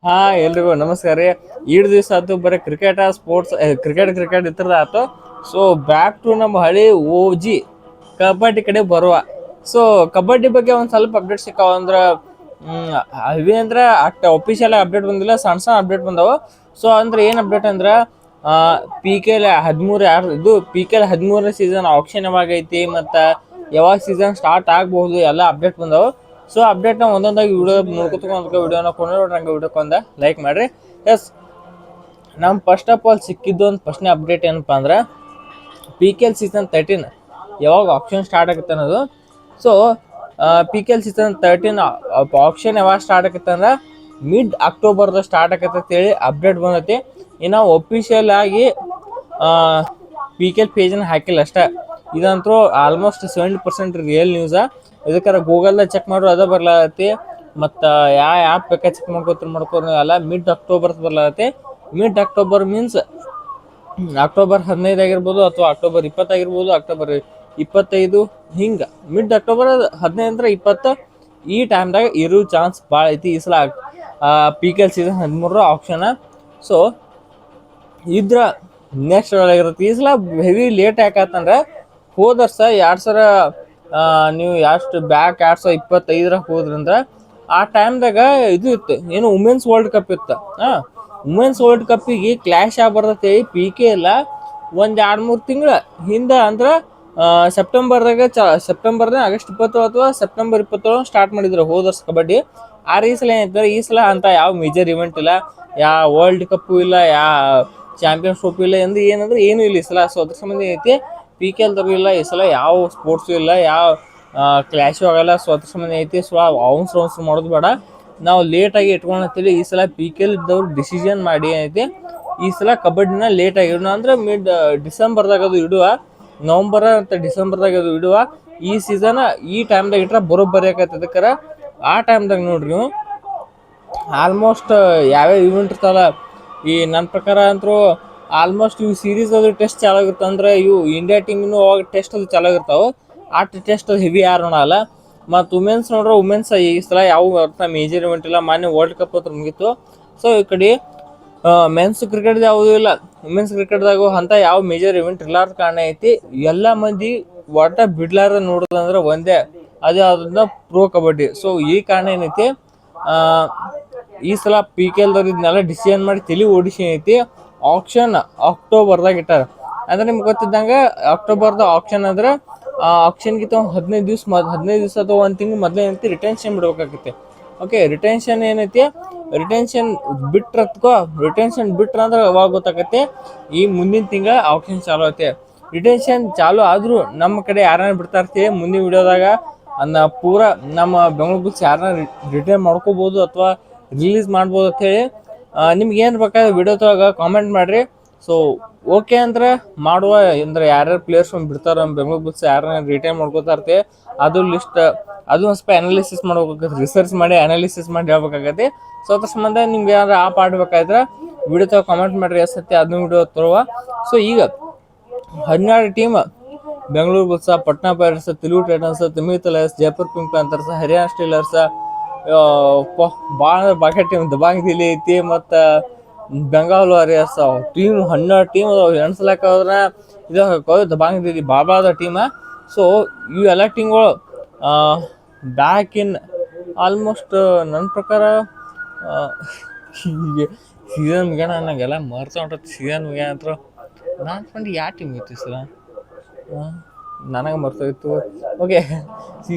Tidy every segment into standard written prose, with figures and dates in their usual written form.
ಹಾ ಎಲ್ರಿಗೂ ನಮಸ್ಕಾರ ರೀ. ದಿವಸ ಆಯ್ತು ಬರೀ ಕ್ರಿಕೆಟ್ ಸ್ಪೋರ್ಟ್ಸ್ ಕ್ರಿಕೆಟ್ ಇತ್ತರದ ಆಯ್ತು. ಸೊ ಬ್ಯಾಕ್ ಟು ನಮ್ಮ ಹಳಿ ಓಜಿ ಕಬಡ್ಡಿ ಕಡೆ ಬರುವ. ಸೊ ಕಬಡ್ಡಿ ಬಗ್ಗೆ ಒಂದ್ ಸ್ವಲ್ಪ ಅಪ್ಡೇಟ್ ಸಿಕ್ಕಾವ ಅಂದ್ರ ಅವಿ ಅಂದ್ರ ಅಷ್ಟ ಒಫಿಷಿಯಲ್ ಅಪ್ಡೇಟ್ ಬಂದಿಲ್ಲ, ಸಣ್ಣ ಸಣ್ಣ ಅಪ್ಡೇಟ್ ಬಂದವ. ಸೊ ಅಂದ್ರೆ ಏನ್ ಅಪ್ಡೇಟ್ ಅಂದ್ರ ಪಿ ಕೆ ಎಲ್ 13 ಇದು ಪಿ ಕೆ ಎಲ್ 13ನೇ ಸೀಸನ್ ಆಪ್ಷನ್ ಯಾವಾಗ ಐತಿ ಮತ್ತ ಯಾವಾಗ ಸೀಸನ್ ಸ್ಟಾರ್ಟ್ ಆಗ್ಬಹುದು ಎಲ್ಲ ಅಪ್ಡೇಟ್ ಬಂದವು. ಸೊ ಅಪ್ಡೇಟ್ ನ ಒಂದೊಂದಾಗಿ ವಿಡಿಯೋ ನೋಡ್ಕೊತ ವಿಡಿಯೋನ ಕೊಂಡ್ರೆ ವಿಡಿಯೋಕೊಂದ ಲೈಕ್ ಮಾಡ್ರಿ. ಎಸ್, ನಮ್ ಫಸ್ಟ್ ಆಫ್ ಆಲ್ ಸಿಕ್ಕಿದ್ದು ಒಂದು ಫಸ್ಟ್ನೇ ಅಪ್ಡೇಟ್ ಏನಪ್ಪಾ ಅಂದ್ರೆ ಪಿ ಕೆ ಎಲ್ ಸೀಸನ್ 13 ಯಾವಾಗ ಆಪ್ಷನ್ ಸ್ಟಾರ್ಟ್ ಆಗುತ್ತೆ ಅನ್ನೋದು. So P K L season 13 option ಯಾವಾಗ ಸ್ಟಾರ್ಟ್ ಆಗುತ್ತೆ ಅಂದ್ರೆ ಮಿಡ್ ಅಕ್ಟೋಬರ್ದ ಸ್ಟಾರ್ಟ್ ಆಕತ್ತೆ ಅಂತೇಳಿ ಅಪ್ಡೇಟ್ ಬಂದೈತಿ. ಇನ್ನು ಒಫಿಷಿಯಲ್ ಆಗಿ ಪಿ ಕೆ ಎಲ್ ಪೇಜನ್ನು ಹಾಕಿಲ್ಲ ಅಷ್ಟೇ. ಇದಂತೂ ಆಲ್ಮೋಸ್ಟ್ 70% ರಿಯಲ್ ನ್ಯೂಸ. ಇದಕ್ಕಾರ ಗೂಗಲ್ದಾಗ ಚೆಕ್ ಮಾಡ್ರು ಅದ ಬರ್ಲಾತಿ. ಮತ್ತು ಯಾವ ಆ್ಯಪ್ ಬೇಕಾ ಚೆಕ್ ಮಾಡ್ಕೊ ಎಲ್ಲ ಮಿಡ್ ಅಕ್ಟೋಬರ್ ಬರ್ಲಾತಿ. ಮಿಡ್ ಅಕ್ಟೋಬರ್ ಮೀನ್ಸ್ ಅಕ್ಟೋಬರ್ 15 ಆಗಿರ್ಬೋದು ಅಥವಾ ಅಕ್ಟೋಬರ್ 20 ಆಗಿರ್ಬೋದು, ಅಕ್ಟೋಬರ್ 25 ಹಿಂಗೆ ಮಿಡ್ ಅಕ್ಟೋಬರ್ 15 20 ಈ ಟೈಮ್ದಾಗ ಇರೋ ಚಾನ್ಸ್ ಭಾಳ ಐತಿ ಈ ಸಲ P K L season 13 option. So ಇದ್ರ ನೆಕ್ಸ್ಟ್ ಆಗಿರುತ್ತೆ. ಈ ಸಲ ಹೆವಿ ಲೇಟ್ ಯಾಕಂತಂದ್ರೆ ಹೋದ ವರ್ಷ 2000 ನೀವು ಎಷ್ಟು ಬ್ಯಾಕ್ 2025 ಹೋದ್ರಂದ್ರೆ ಆ ಟೈಮ್ದಾಗ ಇದು ಇತ್ತು, ಏನು ವುಮೆನ್ಸ್ ವರ್ಲ್ಡ್ ಕಪ್ ಇತ್ತು. ವುಮೆನ್ಸ್ ವರ್ಲ್ಡ್ ಕಪ್ಪಿಗೆ ಕ್ಲಾಶ್ ಆಗಿ ಬರ್ತೈತಿ ಪಿ ಕೆ ಎಲ್ಲ ಒಂದು 2-3 ತಿಂಗಳ ಹಿಂದೆ ಅಂದ್ರೆ ಸೆಪ್ಟೆಂಬರ್ದಾಗ ಆಗಸ್ಟ್ 20 ಅಥವಾ ಸೆಪ್ಟೆಂಬರ್ 27 ಸ್ಟಾರ್ಟ್ ಮಾಡಿದ್ರು ಹೋದ ವರ್ಷ ಕಬಡ್ಡಿ. ಈ ಸಲ ಏನೈತೆ, ಈ ಸಲ ಅಂತ ಯಾವ ಮೇಜರ್ ಇವೆಂಟ್ ಇಲ್ಲ, ಯಾವ ವರ್ಲ್ಡ್ ಕಪ್ಪು ಇಲ್ಲ, ಯಾವ ಚಾಂಪಿಯನ್ಸ್ ಟ್ರೋಫಿ ಇಲ್ಲ, ಏನಂದ್ರೆ ಏನೂ ಇಲ್ಲ ಈ ಸಲ. ಸೊ ಅದ್ರ ಸಂಬಂಧ ಐತಿ ಪಿ ಕೆ ಎಲ್ದಾಗೂ ಇಲ್ಲ ಈ ಸಲ, ಯಾವ ಸ್ಪೋರ್ಟ್ಸು ಇಲ್ಲ, ಯಾವ ಕ್ಲಾಶು ಆಗಲ್ಲ. ಸೊ ಅದ್ರ ಸಂಬಂಧ ಐತಿ. ಸೊ ರೌನ್ಸ್ ಮಾಡೋದು ಬೇಡ, ನಾವು ಲೇಟಾಗಿ ಇಟ್ಕೊಳತ್ತೀವಿ. ಈ ಸಲ ಪಿ ಕೆ ಎಲ್ದವ್ರು ಡಿಸಿಷನ್ ಮಾಡಿ ಏನೈತಿ ಈ ಸಲ ಕಬಡ್ಡಿನ ಲೇಟಾಗಿ ಇಡೋಣ ಅಂದ್ರೆ ಮಿಡ್ ಡಿಸೆಂಬರ್ದಾಗ ಅದು ಇಡುವ, ನವಂಬರ್ ಮತ್ತು ಡಿಸೆಂಬರ್ದಾಗ ಅದು ಇಡುವ. ಈ ಸೀಸನ್ ಈ ಟೈಮ್ದಾಗ ಇಟ್ರೆ ಬರೋಬ್ಬರಿ ಆಕೈತೆ. ಅದಕ್ಕೆ ಆ ಟೈಮ್ದಾಗ ನೋಡ್ರಿ ನೀವು ಆಲ್ಮೋಸ್ಟ್ ಯಾವ್ಯಾವ ಇವೆಂಟ್ ಇರ್ತಾವಲ್ಲ, ಈ ನನ್ನ ಪ್ರಕಾರ ಅಂತೂ ಆಲ್ಮೋಸ್ಟ್ ಇವು ಸೀರೀಸ್ ಅದು ಟೆಸ್ಟ್ ಚಾಲಾಗಿರುತ್ತೆ. ಅಂದ್ರೆ ಇವು ಇಂಡಿಯಾ ಟೀಮಿನೂ ಅವಾಗ ಟೆಸ್ಟ್ ಅದು ಚಾಲಾಗಿರ್ತಾವೆ. ಆ ಟೆಸ್ಟ್ ಅದು ಹೆವಿ ಯಾರು ನೋಡಲ್ಲ. ಮತ್ತು ವುಮೆನ್ಸ್ ನೋಡ್ರೆ ವುಮೆನ್ಸ್ ಈ ಸಲ ಯಾವ ಮೇಜರ್ ಇವೆಂಟ್ ಇಲ್ಲ, ಮಾನ್ಯ ವರ್ಲ್ಡ್ ಕಪ್ ಹತ್ರ ಮುಗೀತು. ಸೊ ಈ ಕಡೆ ಮೆನ್ಸ್ ಕ್ರಿಕೆಟ್ ಯಾವುದೂ ಇಲ್ಲ, ವುಮೆನ್ಸ್ ಕ್ರಿಕೆಟ್ದಾಗೂ ಅಂತ ಯಾವ ಮೇಜರ್ ಇವೆಂಟ್ ಇರ್ಲಾರ್ದ ಕಾರಣ ಐತಿ ಎಲ್ಲ ಮಂದಿ ಒಟ್ಟ ಬಿಡ್ಲಾರ್ದ ನೋಡೋದಂದ್ರೆ ಒಂದೇ, ಅದೇ ಅದನ್ನ ಪ್ರೋ ಕಬಡ್ಡಿ. ಸೊ ಈ ಕಾರಣ ಏನೈತಿ ಈ ಸಲ ಪಿ ಕೆ ಎಲ್ದವ್ರು ಇದನ್ನೆಲ್ಲ ಡಿಸಿಷನ್ ಮಾಡಿ ತಲೆ ಓಡಿಸಿ ಐತಿ ಆಪ್ಷನ್ ಅಕ್ಟೋಬರ್ದಾಗ ಇಟ್ಟಾರ. ಅಂದ್ರೆ ನಿಮ್ಗೆ ಗೊತ್ತಿದ್ದಂಗೆ ಅಕ್ಟೋಬರ್ದ ಆಪ್ಷನ್ ಅಂದ್ರೆ ಆಪ್ಷನ್ಗಿಂತ 15 ದಿವಸ ಅಥವಾ 1 ತಿಂಗಳು ಮೊದಲೇ ಏನೈತಿ ರಿಟೆನ್ಷನ್ ಬಿಡ್ಬೇಕಾಗತ್ತೆ. ಓಕೆ, ರಿಟೆನ್ಷನ್ ಏನೈತಿ, ರಿಟೆನ್ಷನ್ ಬಿಟ್ರ ಅಂದ್ರೆ ಅವಾಗ ಗೊತ್ತಾಗತ್ತೆ ಈ ಮುಂದಿನ ತಿಂಗಳ ಆಪ್ಷನ್ ಚಾಲು ಐತೆ. ರಿಟೆನ್ಷನ್ ಚಾಲು ಆದ್ರೂ ನಮ್ಮ ಕಡೆ ಯಾರನ್ನ ಬಿಡ್ತಾ ಇರ್ತೀವಿ ಮುಂದಿನ ವಿಡಿಯೋದಾಗ ಅದನ್ನ ಪೂರ ನಮ್ಮ ಬೆಂಗಳೂರು ಬುಲ್ಸ್ ಯಾರನ್ನ ರಿಟೈನ್ ಮಾಡ್ಕೋಬೋದು ಅಥವಾ ರಿಲೀಸ್ ಮಾಡ್ಬೋದು ಅಂತೇಳಿ ನಿಮ್ಗೆ ಏನು ಬೇಕಾದ್ರೆ ವಿಡಿಯೋದಾಗ ಕಾಮೆಂಟ್ ಮಾಡಿರಿ. ಸೊ ಓಕೆ ಅಂದ್ರೆ ಮಾಡುವ. ಅಂದ್ರೆ ಯಾರ್ಯಾರು ಪ್ಲೇಯರ್ಸ್ ಬಿಡ್ತಾರೋ ನಮ್ಮ ಬೆಂಗಳೂರು ಬುಲ್ಸ್ ಯಾರನ್ನ ರಿಟೈನ್ ಮಾಡ್ಕೋತಾ ಇರ್ತೀವಿ ಅದು ಲಿಸ್ಟ್ ಅದು ಒಂದು ಸ್ವಲ್ಪ ಅನಾಲಿಸಿಸ್ ಮಾಡ್ಬೇಕಾಗತ್ತೆ, ರಿಸರ್ಚ್ ಮಾಡಿ ಅನಾಲಿಸಿಸ್ ಮಾಡಿ ಹೇಳ್ಬೇಕಾಗತ್ತೆ. ಸೊ ಅದ್ರ ಸಂಬಂಧ ನಿಮ್ಗೆ ಏನಾದ್ರು ಆಪ್ ಆಡ್ಬೇಕಾದ್ರೆ ವಿಡಿಯೋ ಕಾಮೆಂಟ್ ಮಾಡಿರಿ ಸತ್ಯ ಅದನ್ನ ವಿಡಿಯೋ ತರುವ. ಸೊ ಈಗ 12 team Bengaluru Bulls, Patna Pirates, Telugu Titans, Tamil Thalaivas, Jaipur Pink Panthers, Haryana Steelers, ಭಾಳ ಬಾಕೆಟ್ ಟೀಮ್ ದಬಾಂಗ್ ದಿಲ್ಲಿ ಐತಿ ಮತ್ತು ಬೆಂಗಾಲ್ ವಾರಿಯರ್ಸ್. ಟೀಮ್ 12 ಟೀಮ್ ಎಣ್ಸ್ಲಾಕ ಇದು ದಬಾಂಗ್ ದಿಲ್ಲಿ ಬಾಬಾದ ಟೀಮ. ಸೊ ಇವೆಲ್ಲ ಟೀಮ್ಗಳು ಬ್ಯಾಕ್ ಇನ್ ಆಲ್ಮೋಸ್ಟ್ ನನ್ನ ಪ್ರಕಾರ ಸೀಸನ್ ಮುಗ್ಯಾನ ನಂಗೆಲ್ಲ ಮರ್ತ ಹೊಂಟೈತಿ. ಸೀಸನ್ ಮುಗ್ಯಾನ ಅಂತ ನಾನು ಅನ್ಕೊಂಡು ಯಾವ ಟೀಮ್ ಇತ್ತು ಸಲ ನನಗೆ ಮರ್ತೋಯ್ತು. ಓಕೆ, ಈ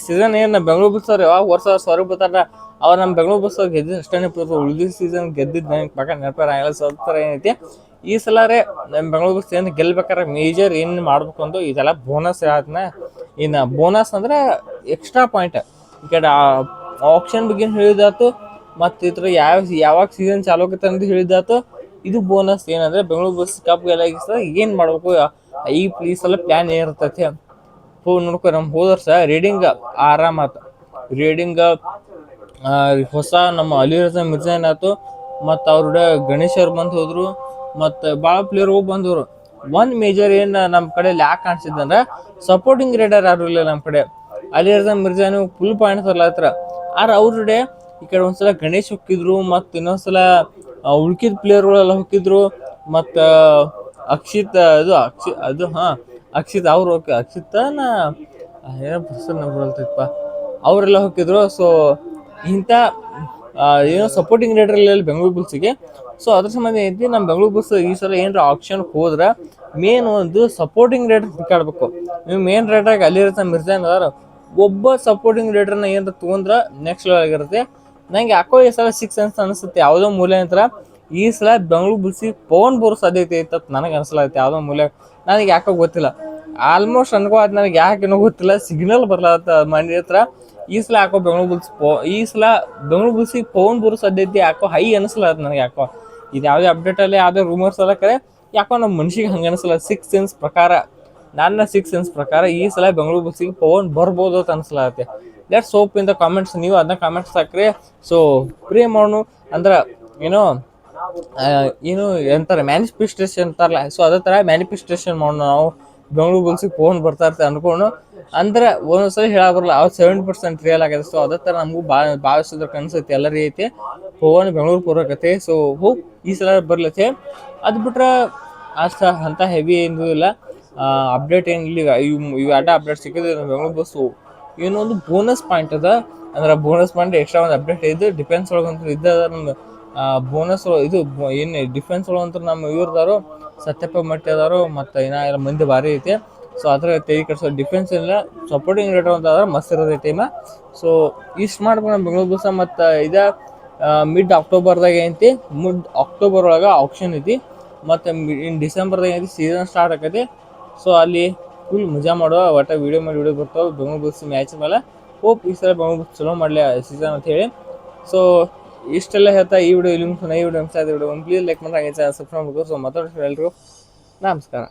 ಸೀಸನ್ ಏನು ಬೆಂಗಳೂರು ಬುಲ್ಸ್ ಅವ್ರು ಯಾವಾಗ ವರ್ಷ ಹೊರಗೆ ಬರ್ತಾರ ಅವ್ರು ನಮ್ಮ ಬೆಂಗಳೂರು ಬುಲ್ಸ್ ಅವ್ರು ಗೆದ್ದಿದ್ದು ಅಷ್ಟೇ ನೆನಪಿರ್ತದೆ. ಉಳಿದ ಸೀಸನ್ ಗೆದ್ದಿದ್ದು ನನಗೆ ಪಕ್ಕ ನೆನಪಿರಂಗಿಲ್ಲ. ಸೊ ಥರ ಏನೈತಿ ಈ ಸಲ ನಮ್ಮ ಬೆಂಗಳೂರು ಬುಲ್ಸ್ ಏನು ಗೆಲ್ಬೇಕಾರೆ ಮೇಜರ್ ಏನು ಮಾಡ್ಬೇಕು ಅಂದು ಇದೆಲ್ಲ ಬೋನಸ್ ಆದ್ನ. ಇನ್ನು ಬೋನಸ್ ಅಂದ್ರೆ ಎಕ್ಸ್ಟ್ರಾ ಪಾಯಿಂಟ್ ಈ ಕಡೆ ಆಪ್ಷನ್ ಬಗ್ಗೆ ಹೇಳಿದಾತು ಮತ್ತು ಇದ್ರ ಯಾವಾಗ ಸೀಸನ್ ಚಾಲು ಆಗುತ್ತೆ ಅಂತ ಹೇಳಿದಾತು. ಇದು ಬೋನಸ್ ಏನಂದ್ರೆ ಬೆಂಗಳೂರು ಬುಲ್ಸ್ ಕಪ್ ಗೆಲ್ಲಾಗಿಸ್ತದೆ ಏನು ಮಾಡ್ಬೇಕು ಈ ಸಲ ಪ್ಲ್ಯಾನ್ ಏನಿರ್ತೈತಿ ನೋಡ್ಕೊ. ನಮ್ಮ ಹೋದ ವರ್ಷ ರೀಡಿಂಗ್ ಆರಾಮಾತು, ರೀಡಿಂಗ್ ಹೊಸ ನಮ್ಮ ಅಲಿರಜಾ ಮಿರ್ಜಾನ್ ಆಯ್ತು ಮತ್ತು ಅವ್ರ ಗಣೇಶ್ ಅವ್ರು ಬಂದು ಹೋದ್ರು ಮತ್ತು ಭಾಳ ಪ್ಲೇಯರ್ಗಳು ಬಂದವರು. ಒಂದು ಮೇಜರ್ ಏನು ನಮ್ಮ ಕಡೆ ಲ್ಯಾಕ್ ಕಾಣಿಸಿದ್ದಂದ್ರೆ ಸಪೋರ್ಟಿಂಗ್ ರೈಡರ್ ಯಾರು ಇಲ್ಲ ನಮ್ಮ ಕಡೆ. ಅಲಿರಜಾ ಮಿರ್ಜಾನು ಫುಲ್ ಪಾಯಿಂಟ್ಸ್ ಅಲ್ಲ ಹತ್ರ ಅವ್ರ ಈ ಕಡೆ ಒಂದ್ಸಲ ಗಣೇಶ್ ಹೋಗಿದ್ರು, ಮತ್ತು ಇನ್ನೊಂದ್ಸಲ ಉಳ್ಕಿದ ಪ್ಲೇಯರ್ಗಳೆಲ್ಲ ಹೋಗಿದ್ರು, ಮತ್ತು ಅಕ್ಷಿತ್ ಅಕ್ಷಿತ್ ಅವ್ರು ಓಕೆ ಅಕ್ಷಿತ್ನ ಏನೋ ಹೆಸರು ನಂಗೆ ಬರಲ್ತೈತಪ್ಪ, ಅವರೆಲ್ಲ ಹೋಗಿದ್ರು. ಸೊ ಇಂಥ ಏನೋ ಸಪೋರ್ಟಿಂಗ್ ರೈಡರ್ ಬೆಂಗಳೂರು ಬುಲ್ಸಿಗೆ. ಸೊ ಅದ್ರ ಸಂಬಂಧ ಐತಿ ನಮ್ಮ ಬೆಂಗಳೂರು ಬುಲ್ಸ್ ಈ ಸಲ ಏನಾರ ಆಪ್ಷನ್ ಹೋದ್ರೆ ಮೇನ್ ಒಂದು ಸಪೋರ್ಟಿಂಗ್ ರೈಡರ್ ಹುಡುಕಾಡ್ಬೇಕು. ನೀವು ಮೇನ್ ರೈಡರ್ಗೆ ಅಲ್ಲಿರುತ್ತೆ ಮಿರ್ಜಾನ್ ಅದಾರ, ಒಬ್ಬ ಸಪೋರ್ಟಿಂಗ್ ರೈಡರ್ನ ಏನಾರ ತೊಗೊಂಡ್ರೆ ನೆಕ್ಸ್ಟ್ ಲೆವೆಲ್ ಆಗಿರುತ್ತೆ. ನಂಗೆ ಯಾಕೋ ಈ ಸಲ ಸಿಕ್ಸ್ ಅಂತ ಅನಿಸುತ್ತೆ, ಯಾವುದೋ ಮೂಲೆ ನಂತರ ಈ ಸಲ ಬೆಂಗಳೂರು ಬುಲ್ಸಿಗೆ ಪವನ್ ಬರೋ ಸಾಧ್ಯತೆ ಐತೆ ಅಂತ ನನಗೆ ಅನಿಸ್ಲಾಗುತ್ತೆ. ಯಾವುದೋ ಮೂಲೆ ನನಗೆ ಯಾಕೋ ಗೊತ್ತಿಲ್ಲ, ಆಲ್ಮೋಸ್ಟ್ ಅನ್ಕೋ ಅದು ನನಗೆ ಯಾಕೇನೋ ಗೊತ್ತಿಲ್ಲ, ಸಿಗ್ನಲ್ ಬರ್ಲಾತ್ತ ಮನೆ ಹತ್ರ. ಈ ಸಲ ಯಾಕೋ ಈ ಸಲ ಬೆಂಗಳೂರು ಬುಲ್ಸಿಗೆ ಪವನ್ ಬರೋ ಸಾಧ್ಯತೆ ಯಾಕೋ ಹೈ ಅನಿಸ್ಲಾತ್ತ ನನಗೆ. ಯಾಕೋ ಇದು ಯಾವುದೇ ಅಪ್ಡೇಟಲ್ಲಿ ಯಾವುದೇ ರೂಮರ್ಸ್ ಎಲ್ಲ ಕರೆ ಯಾಕೋ ನಮ್ಮ ಮನುಷ್ಯಗೆ ಹಂಗೆ ಅನಿಸಲ್ಲ. ನನ್ನ ಸಿಕ್ಸ್ ಸೆನ್ಸ್ ಪ್ರಕಾರ ಈ ಸಲ ಬೆಂಗಳೂರು ಬುಲ್ಸಿಗೆ ಪವನ್ ಬರ್ಬೋದು ಅಂತ ಅನಿಸ್ಲಾಗುತ್ತೆ. Let's hope in the comments. ನೀವು ಅದನ್ನ ಕಾಮೆಂಟ್ಸ್ ಹಾಕ್ರಿ. ಸೊ ಪ್ರೇ ಮಾಡೋಣ ಅಂದ್ರೆ ಏನು ಎಂತಾರೆ ಮ್ಯಾನಿಫೆಸ್ಟೇಷನ್ ಅಂತಾರಲ್ಲ, ಸೊ ಅದೇ ಥರ ಮ್ಯಾನಿಫೆಸ್ಟೇಷನ್ ಮಾಡೋಣ ನಾವು. ಬೆಂಗಳೂರು ಬುಲ್ಸಿಗೆ ಪವನ್ ಬರ್ತಾ ಇರ್ತೆ ಅನ್ಕೊಂಡು ಅಂದ್ರೆ ಒಂದೊಂದ್ಸಲ ಹೇಳಬರಲ್ಲ, ಅವ್ರು 70% ರಿಯಲ್ ಆಗಿದೆ. ಸೊ ಅದೇ ಥರ ನಮಗೂ ಭಾವಿಸಿದ್ರೆ ಕನ್ಸೈತಿ ಎಲ್ಲರಿಗೆ ಐತಿ ಪವನ್ ಬೆಂಗಳೂರು ಪೂರಕತೆ. ಸೊ ಹೋಪ್ ಈ ಸಲ ಬರ್ಲತ್ತೆ. ಅದು ಬಿಟ್ರೆ ಅಷ್ಟು ಅಂತ ಹೆವಿ ಏನೂ ಇಲ್ಲ, ಅಪ್ಡೇಟ್ ಏನಿಲ್ಲ. ಇವು ಅಡ್ಡ ಅಪ್ಡೇಟ್ ಸಿಕ್ಕಿದೆ ಬೆಂಗಳೂರು ಬಸ್ಸು. ಏನೊಂದು ಬೋನಸ್ ಪಾಯಿಂಟ್ ಅದ, ಅಂದ್ರೆ ಬೋನಸ್ ಪಾಯಿಂಟ್ ಎಕ್ಸ್ಟ್ರಾ ಒಂದು ಅಪ್ಡೇಟ್ ಇದು ಡಿಫೆನ್ಸ್ ಒಳಗಂತೂ ಇದ್ದದ. ನಮ್ದು ಬೋನಸ್ ಇದು ಏನು ಡಿಫೆನ್ಸ್ ಒಳಗಂತೂ ನಮ್ಮ ಇವ್ರದಾರು ಸತ್ಯಪ್ಪ ಮಟ್ಟಿ ಅದಾರು, ಮತ್ತು ಎಲ್ಲ ಮಂದಿ ಭಾರಿ ಐತೆ. ಸೊ ಅದ್ರ ತೆಗಿ ಕಟ್ಸೋ ಡಿಫೆನ್ಸ್ ಇಲ್ಲ, ಸಪೋರ್ಟಿಂಗ್ ರೈಡರ್ ಅಂತ ಆದ್ರೆ ಮಸ್ತ್ ಇರೋದೈತೆ ಟೀಮ. ಸೊ ಇಷ್ಟು ಮಾಡ್ಬೇಕು ನಮ್ಮ ಬೆಂಗಳೂರು ಬಸ್. ಮತ್ತು ಇದು ಮಿಡ್ ಅಕ್ಟೋಬರ್ದಾಗ ಐತಿ, ಅಕ್ಟೋಬರ್ ಒಳಗೆ ಆಪ್ಷನ್ ಐತಿ, ಮತ್ತು ಡಿಸೆಂಬರ್ದಾಗ ಐತಿ ಸೀಸನ್ ಸ್ಟಾರ್ಟ್ ಆಕೈತಿ. ಸೊ ಅಲ್ಲಿ ಫುಲ್ ಮಜಾ ಮಾಡುವ, ಒಟ್ಟು ವೀಡಿಯೋ ಬರ್ತಾವೆ ಬೆಂಗಳೂರು ಬಸ್ ಮ್ಯಾಚ್ ಮೇಲೆ. ಹೋಪ್ ಈ ಸಲ ಬೆಂಗಳೂರು ಬಸ್ ಚಲೋ ಮಾಡಲಿ ಸೀಸನ್ ಅಂತ ಹೇಳಿ. ಸೊ ಇಷ್ಟೆಲ್ಲ ಹೇಳ್ತಾ ಈ ವಿಡಿಯೋ ಇಲ್ಲಿ ವಿಡಿಯೋ ಪ್ಲೀಸ್ ಲೈಕ್ ಮಾಡಿ, ಸಬ್ಸ್ಕ್ರೈಬ್ ಮಾಡ್ಬೇಕು. ಸೊ ಮಾತಾಡ್ತಾರೆ ಎಲ್ರಿಗೂ ನಮಸ್ಕಾರ.